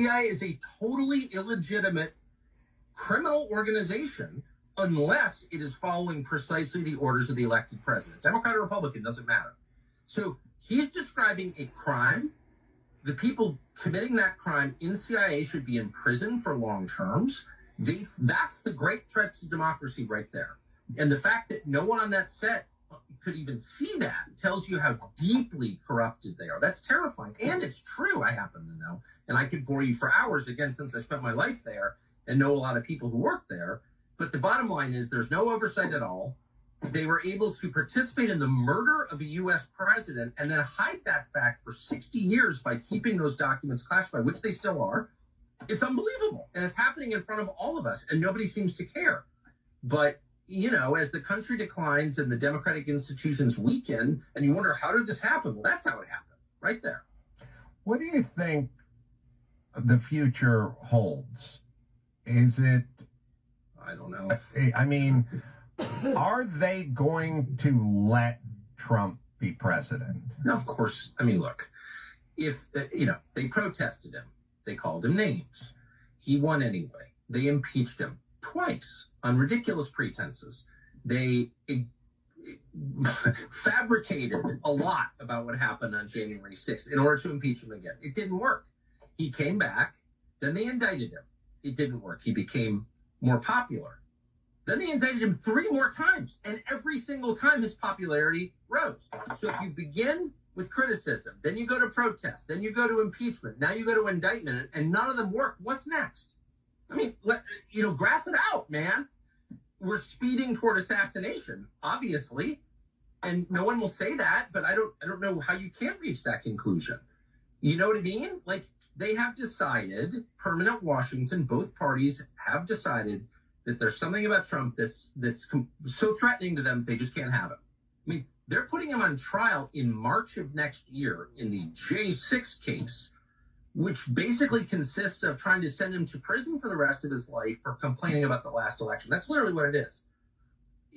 CIA is a totally illegitimate criminal organization unless it is following precisely the orders of the elected president. Democrat or Republican, doesn't matter. So he's describing a crime. The people committing that crime in CIA should be in prison for long terms. That's the great threat to democracy right there. And the fact that no one on that set could even see that tells you how deeply corrupted they are. That's terrifying. And it's true, I happen to know. And I could bore you for hours, again, since I spent my life there and know a lot of people who work there. But the bottom line is there's no oversight at all. They were able to participate in the murder of a U.S. president and then hide that fact for 60 years by keeping those documents classified, which they still are. It's unbelievable. And it's happening in front of all of us, and nobody seems to care. But, you know, as the country declines and the democratic institutions weaken, and you wonder, how did this happen? Well, that's how it happened, right there. What do you think the future holds? Is it... I don't know. I mean, are they going to let Trump be president? No, of course. I mean, look, if, they protested him. They called him names. He won anyway. They impeached him twice on ridiculous pretenses. They fabricated a lot about what happened on January 6th in order to impeach him again. It didn't work. He came back. Then they indicted him. It didn't work. He became more popular. Then they indicted him 3 more times, and every single time his popularity rose. So if you begin with criticism, then you go to protest, then you go to impeachment, now you go to indictment, and none of them work, what's next? I mean, graph it out, man. We're speeding toward assassination, obviously, and no one will say that, but I don't know how you can't reach that conclusion. You know what I mean? Like, they have decided, permanent Washington, both parties have decided that there's something about Trump that's so threatening to them, they just can't have it. I mean, they're putting him on trial in March of next year in the J6 case, which basically consists of trying to send him to prison for the rest of his life for complaining about the last election. That's literally what it is.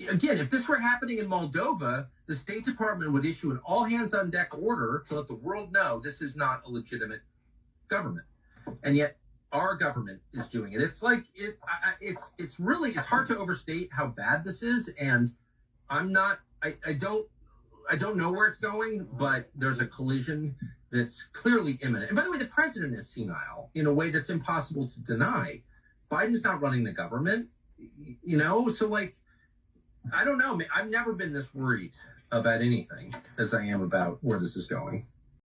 Again, if this were happening in Moldova, the State Department would issue an all-hands-on-deck order to let the world know this is not a legitimate government. And yet our government is doing it. It's like it's hard to overstate how bad this is. And I don't know where it's going, but there's a collision that's clearly imminent. And by the way, the president is senile in a way that's impossible to deny. Biden's not running the government, so like, I don't know. I've never been this worried about anything as I am about where this is going.